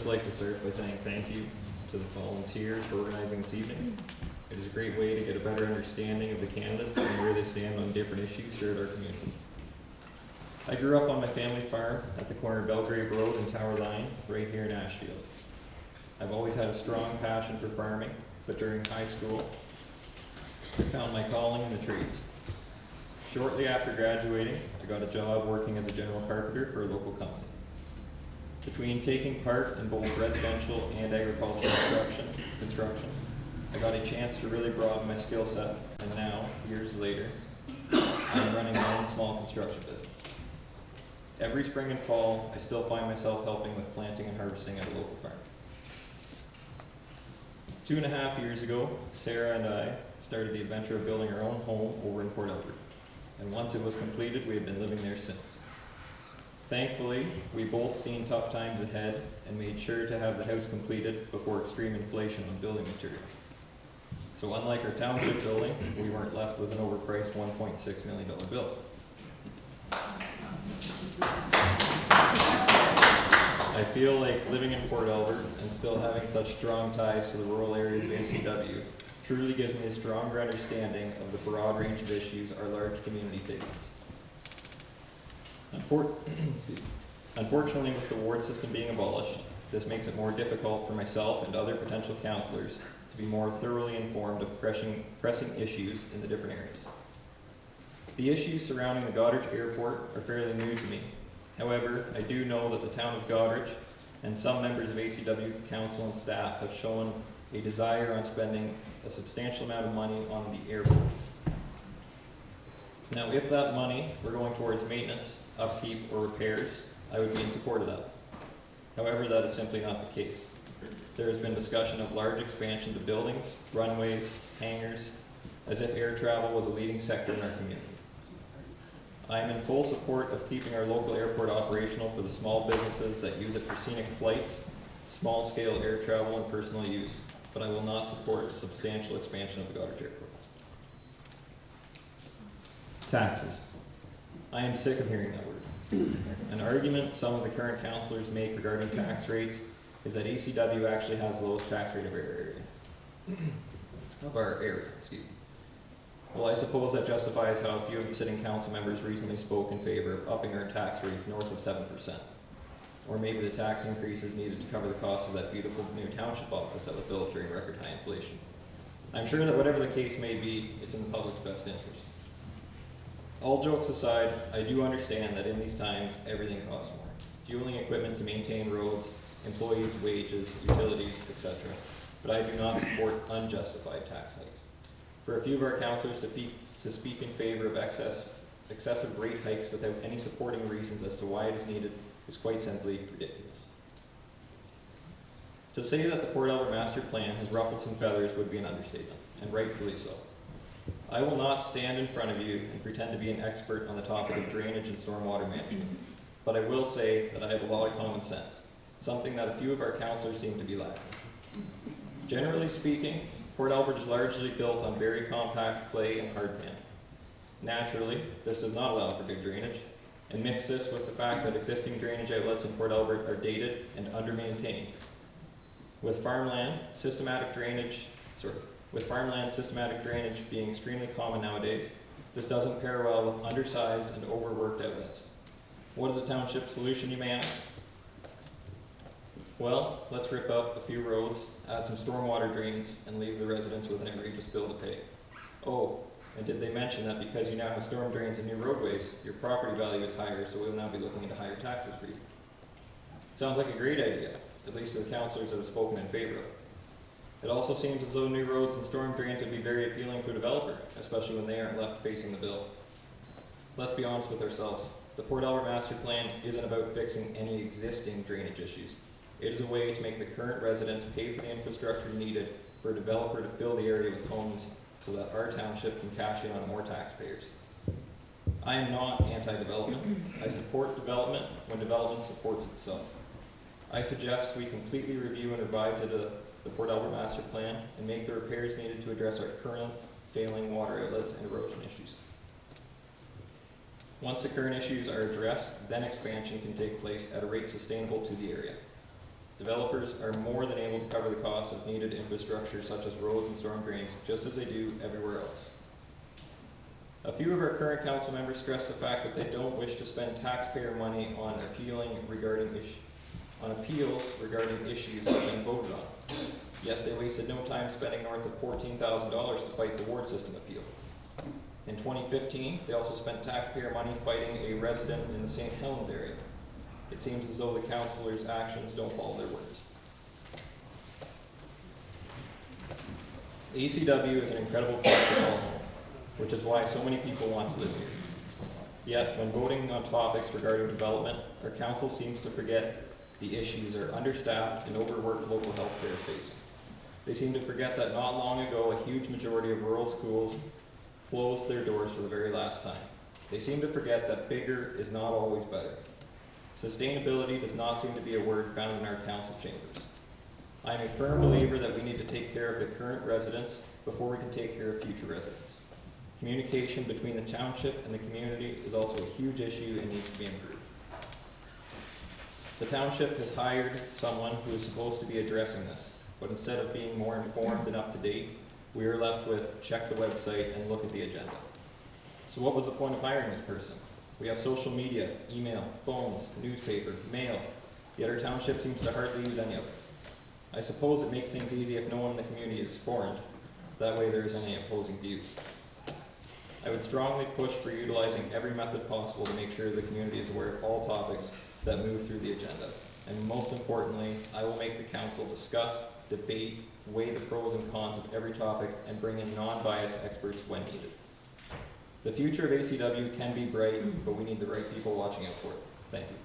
like to start by saying thank you to the volunteers for organizing this evening. It is a great way to get a better understanding of the candidates and where they stand on different issues here at our community. I grew up on my family farm at the corner of Belgrave Road and Tower Line, right here in Ashfield. I've always had a strong passion for farming, but during high school, I found my calling in the trades. Shortly after graduating, I got a job working as a general carpenter for a local company. Between taking part in both residential and agricultural construction, I got a chance to really broaden my skill set, and now, years later, I'm running my own small construction business. Every spring and fall, I still find myself helping with planting and harvesting at a local farm. 2.5 years ago, Sarah and I started the adventure of building our own home over in Port Albert, and once it was completed, we have been living there since. Thankfully, we both seen tough times ahead and made sure to have the house completed before extreme inflation on building material. So unlike our township building, we weren't left with an overpriced $1.6 million bill. I feel like living in Port Albert and still having such strong ties to the rural areas of ACW truly gives me a stronger understanding of the broad range of issues our large community faces. Unfortunately, with the ward system being abolished, this makes it more difficult for myself and other potential councillors to be more thoroughly informed of pressing issues in the different areas. The issues surrounding the Goderich Airport are fairly new to me. However, I do know that the town of Goderich and some members of ACW council and staff have shown a desire on spending a substantial amount of money on the airport. Now, if that money were going towards maintenance, upkeep, or repairs, I would be in support of that. However, that is simply not the case. There has been discussion of large expansion to buildings, runways, hangars, as if air travel was a leading sector in our community. I am in full support of keeping our local airport operational for the small businesses that use it for scenic flights, small-scale air travel, and personal use, but I will not support a substantial expansion of the Goderich Airport. Taxes. I am sick of hearing that word. An argument some of the current councillors make regarding tax rates is that ACW actually has the lowest tax rate of our area. Excuse me. Well, I suppose that justifies how a few of the sitting council members recently spoke in favor of upping our tax rates north of 7%. Or maybe the tax increase is needed to cover the cost of that beautiful new township office that was built during record high inflation. I'm sure that whatever the case may be, it's in the public's best interest. All jokes aside, I do understand that in these times, everything costs more. Fueling equipment to maintain roads, employees' wages, utilities, etc. But I do not support unjustified tax hikes. For a few of our councillors to speak in favor of excessive rate hikes without any supporting reasons as to why it is needed is quite simply ridiculous. To say that the Port Albert Master Plan has ruffled some feathers would be an understatement, and rightfully so. I will not stand in front of you and pretend to be an expert on the topic of drainage and stormwater management, but I will say that I have a lot of common sense, something that a few of our councillors seem to be lacking. Generally speaking, Port Albert is largely built on very compact clay and hardpan. Naturally, this does not allow for good drainage, and mix this with the fact that existing drainage outlets in Port Albert are dated and under-maintained. With farmland systematic drainage being extremely common nowadays, this doesn't pair well with undersized and overworked outlets. What is a township solution, you may ask? Well, let's rip up a few roads, add some stormwater drains, and leave the residents with an outrageous bill to pay. Oh, and did they mention that because you now have storm drains and new roadways, your property value is higher, so we'll now be looking into higher taxes for you. Sounds like a great idea, at least to the councillors that have spoken in favor of it. It also seems as though new roads and storm drains would be very appealing to a developer, especially when they aren't left facing the bill. Let's be honest with ourselves. The Port Albert Master Plan isn't about fixing any existing drainage issues. It is a way to make the current residents pay for the infrastructure needed for a developer to fill the area with homes so that our township can cash in on more taxpayers. I am not anti-development. I support development when development supports itself. I suggest we completely review and revise the Port Albert Master Plan and make the repairs needed to address our current failing water outlets and erosion issues. Once the current issues are addressed, then expansion can take place at a rate sustainable to the area. Developers are more than able to cover the cost of needed infrastructure such as roads and storm drains, just as they do everywhere else. A few of our current council members stress the fact that they don't wish to spend taxpayer money on appeals regarding issues that have been voted on. Yet they wasted no time spending north of $14,000 to fight the ward system appeal. In 2015, they also spent taxpayer money fighting a resident in the St. Helens area. It seems as though the councillors' actions don't follow their words. ACW is an incredible place to call home, which is why so many people want to live here. Yet, when voting on topics regarding development, our council seems to forget the issues our understaffed and overworked local health care is facing. They seem to forget that not long ago, a huge majority of rural schools closed their doors for the very last time. They seem to forget that bigger is not always better. Sustainability does not seem to be a word found in our council chambers. I am a firm believer that we need to take care of the current residents before we can take care of future residents. Communication between the township and the community is also a huge issue and needs to be improved. The township has hired someone who is supposed to be addressing this, but instead of being more informed and up to date, we are left with check the website and look at the agenda. So what was the point of hiring this person? We have social media, email, phones, newspaper, mail, yet our township seems to hardly use any of it. I suppose it makes things easy if no one in the community is informed. That way there isn't any opposing views. I would strongly push for utilizing every method possible to make sure the community is aware of all topics that move through the agenda. And most importantly, I will make the council discuss, debate, weigh the pros and cons of every topic, and bring in non-biased experts when needed. The future of ACW can be bright, but we need the right people watching out for it. Thank you.